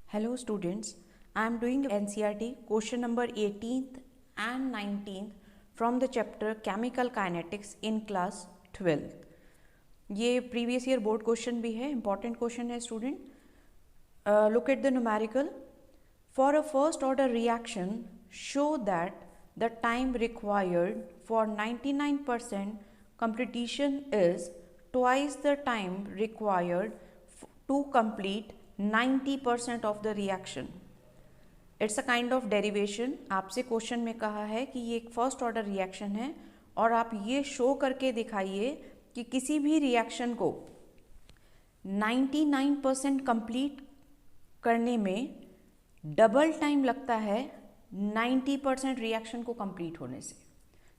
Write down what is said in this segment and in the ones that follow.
Hello students, I am doing NCERT question number 18th and 19th from the chapter Chemical Kinetics in class 12th. ये previous year board question भी है, important question है student. Look at the numerical. For a first order reaction, show that the time required for 99% completion is twice the time required to complete 90% of the reaction. It's a kind of derivation. आपसे question में कहा है कि ये एक first order reaction है और आप ये शो करके दिखाइए कि किसी भी रिएक्शन को 99% कंप्लीट करने में डबल टाइम लगता है 90% रिएक्शन को कंप्लीट होने से.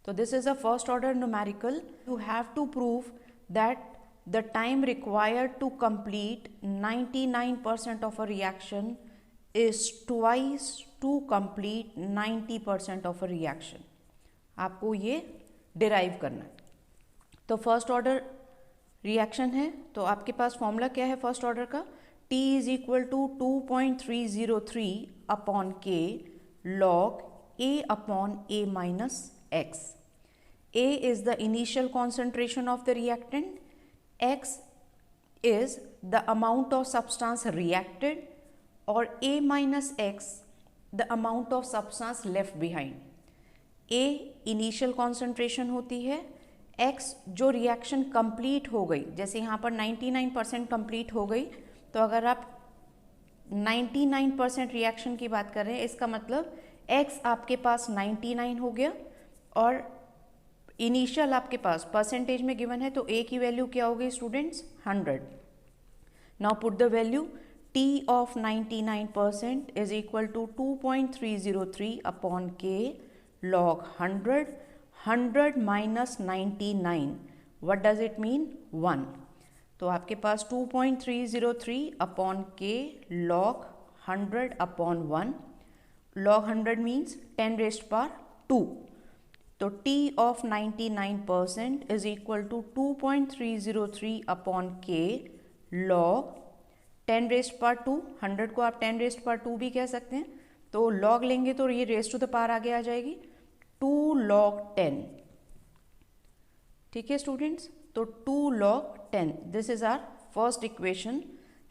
तो this is a first order numerical. You have to prove that the time required to complete 99% of a reaction is twice to complete 90% of a reaction. आपको ये डिराइव करना है. तो फर्स्ट ऑर्डर रिएक्शन है तो आपके पास फॉर्मूला क्या है फर्स्ट ऑर्डर का? T is equal to 2.303 upon के log A upon A minus x. A is the initial concentration of the reactant. X is the amount of substance reacted or A minus X the amount of substance left behind. A initial concentration होती है, X जो reaction complete हो गई, जैसे यहाँ पर 99% complete हो गई, तो अगर आप 99% रिएक्शन की बात कर रहे हैं इसका मतलब X आपके पास 99 हो गया और इनिशियल आपके पास परसेंटेज में गिवन है तो ए की वैल्यू क्या हो गई students? 100. Now put the value T of 99% is equal to 2.303 upon के log 100. 100 minus 99 what does it mean? 1. तो आपके पास 2.303 अपॉन के log 100 upon 1. Log 100 means 10 raised power 2. तो T of 99% is equal to 2.303 upon के लॉग 10 रेज़्ड पावर 2. 100 को आप 10 raised power 2 भी कह सकते हैं. तो लॉग लेंगे तो ये रेज़ टू द पावर आगे आ जाएगी 2 log 10. ठीक है स्टूडेंट्स, तो 2 log 10 this is our first equation.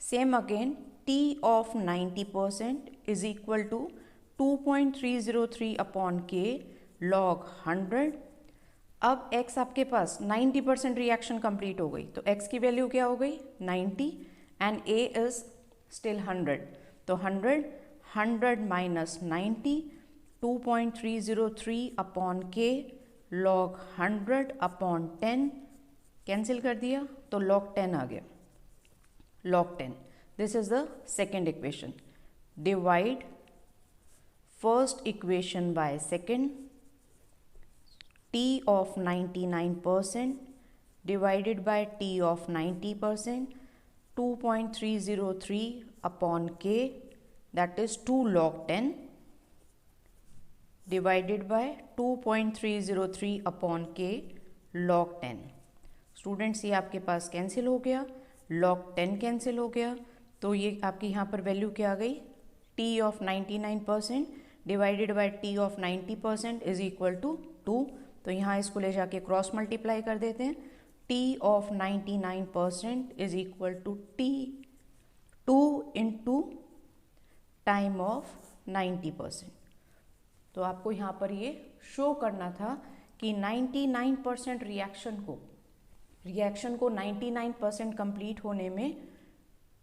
Same again T of 90% is equal to 2.303 upon के लॉग 100. अब x आपके पास 90% रिएक्शन कंप्लीट हो गई तो x की वैल्यू क्या हो गई? 90 एंड a इज स्टिल 100. तो 100 माइनस 90 2.303 अपॉन के लॉग 100 अपॉन 10 कैंसिल कर दिया तो लॉग 10 आ गया. Log 10 this is the second equation. Divide first equation by second. T of 99% divided by T of 90%, 2.303 upon K, that is 2 log 10 divided by 2.303 upon K log 10. Students ये आपके पास cancel हो गया, log 10 cancel हो गया, तो ये आपकी यहाँ पर वैल्यू क्या आ गई? T of 99% divided by T of 90% is equal to 2. तो यहाँ इसको ले जाके क्रॉस मल्टीप्लाई कर देते हैं. T of 99% is equal to T 2 into time of 90%. तो आपको यहाँ पर ये शो करना था कि 99% रिएक्शन को 99% कंप्लीट होने में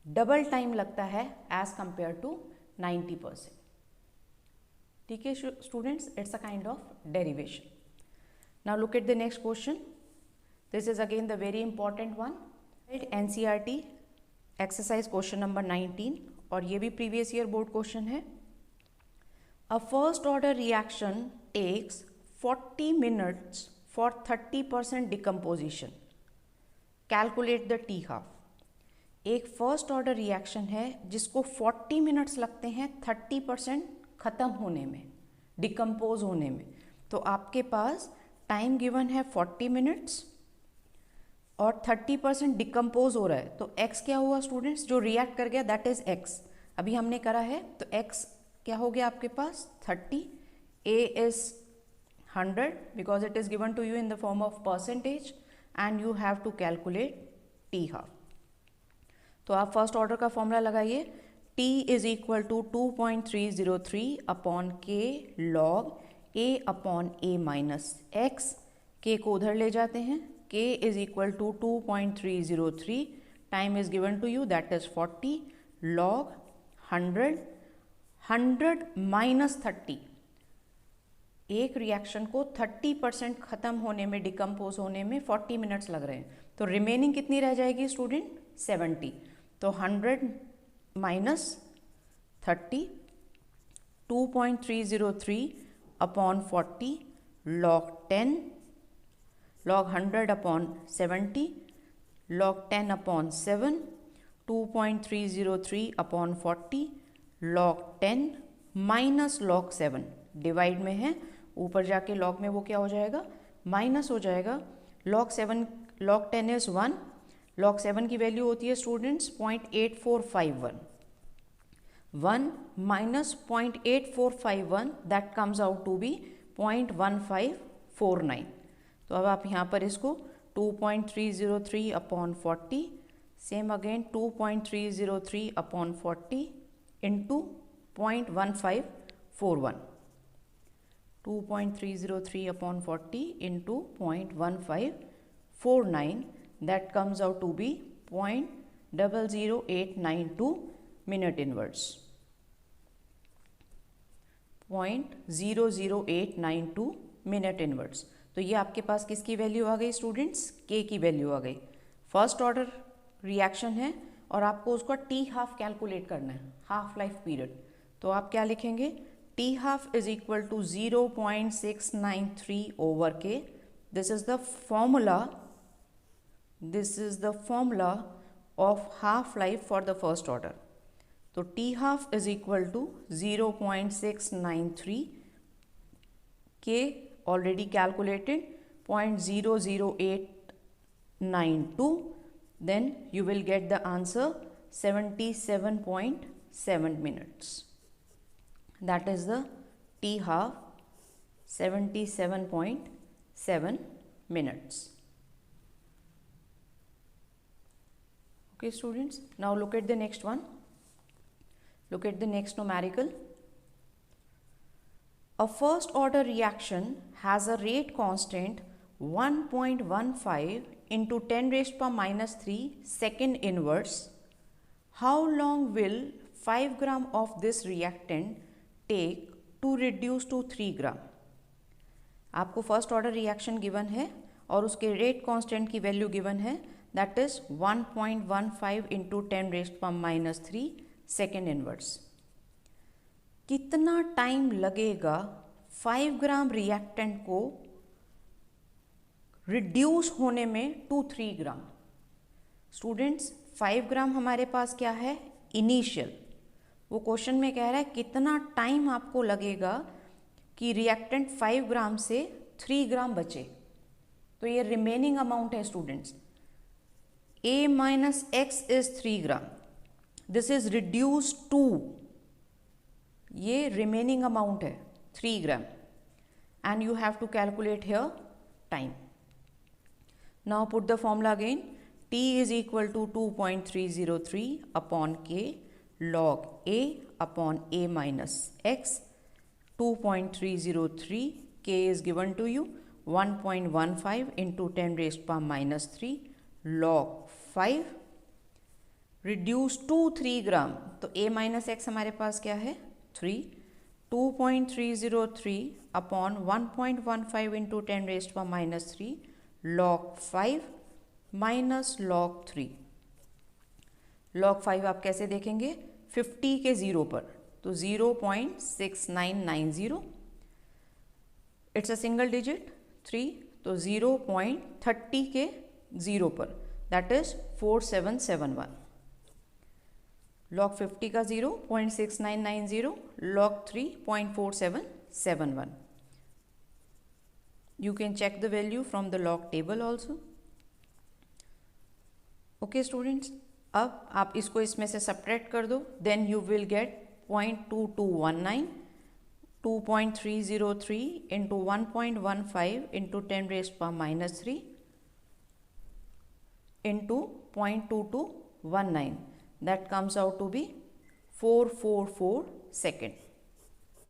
डबल टाइम लगता है एज कंपेयर टू 90%. ठीक है students, it's a kind of derivation. Now look at the next question. This is again the very important one. NCERT exercise question number 19 और ये भी previous year board question है. A first order reaction takes 40 minutes for 30% decomposition. Calculate the T half. एक first order reaction है जिसको 40 minutes लगते हैं 30% ख़त्म होने में, डिकम्पोज होने में. तो आपके पास टाइम गिवन है 40 मिनट्स और 30% डिकम्पोज हो रहा है. तो x क्या हुआ स्टूडेंट्स? जो रिएक्ट कर गया दैट इज x. अभी हमने करा है तो x क्या हो गया आपके पास 30, a is 100 because it is given to you in the form of percentage and you have to calculate t half. तो आप फर्स्ट ऑर्डर का फॉर्मूला लगाइए, t is equal to 2.303 upon k log a upon a minus x. k को उधर ले जाते हैं, k is equal to 2.303, time is given to you that is 40 log 100 minus 30. एक रिएक्शन को 30% खत्म होने में, डिकम्पोज होने में 40 मिनट्स लग रहे हैं, तो रिमेनिंग कितनी रह जाएगी स्टूडेंट 70. तो 100 minus 30, 2.303 upon 40 log 10 log 100 upon 70 log 10 upon 7, 2.303 upon 40 log 10 minus log 7. Divide में है, ऊपर जाके log में वो क्या हो जाएगा माइनस हो जाएगा. log 10 इज 1, log 7 की वैल्यू होती है students 0.8451. 1 minus 0.8451 that comes out to be 0.1549. तो अब आप यहाँ पर इसको 2.303 upon 40, same again 2.303 upon 40 into 0.1541. 2.303 upon 40 into 0.1549, that comes out to be 0.00892 minute inverse. 0.00892 minute inverse. तो ये आपके पास किसकी वैल्यू आ गई स्टूडेंट्स, के की वैल्यू आ गई. फर्स्ट ऑर्डर रिएक्शन है और आपको उसका टी हाफ कैलकुलेट करना है, हाफ लाइफ पीरियड. तो आप क्या लिखेंगे, T half is equal to 0.693 over K. This is the formula of half life for the first order. So T half is equal to 0.693, K already calculated 0.00892. Then you will get the answer 77.7 minutes. That is the T half, 77.7 minutes. Okay students, now look at the next one. Look at the next numerical. A first order reaction has a rate constant 1.15 into 10 raised power minus 3 second inverse. How long will 5 gram of this reactant take to reduce to 3 ग्राम. आपको first order reaction given है और उसके rate constant की value given है, that is 1.15 into 10 raised power minus 3 second inverse. कितना time लगेगा 5 ग्राम reactant को reduce होने में टू 3 ग्राम. स्टूडेंट्स 5 ग्राम हमारे पास क्या है, इनिशियल. वो क्वेश्चन में कह रहा है कितना टाइम आपको लगेगा कि रिएक्टेंट 5 ग्राम से 3 ग्राम बचे. तो ये रिमेनिंग अमाउंट है students. A minus x is 3 gram, this is reduce to, ये रिमेनिंग अमाउंट है 3 gram, and you have to calculate here time. Now put the formula again. T is equal to 2.303 upon K log A upon A minus X. 2.303, K is given to you 1.15 into 10 raised power minus 3 log 5 reduce to 3 ग्राम. तो A minus X हमारे पास क्या है 3. 2.303 upon 1.15 into 10 raised power minus 3 log 5 minus log 3. log 5 आप कैसे देखेंगे, 50 के 0 पर, तो 0.6990. इट्स अ सिंगल डिजिट 3, तो 0.30 के 0 पर, दैट इज 4771. log 50 का 0.6990, log 3 0.4771. You can check the value from the log table also. Okay students, अब आप इसको इसमें से सब्ट्रैक्ट कर दो, then you will get 0.2219, 2.303 into 1.15 into 10 raised power minus 3 into 0.2219. That comes out to be 444 second.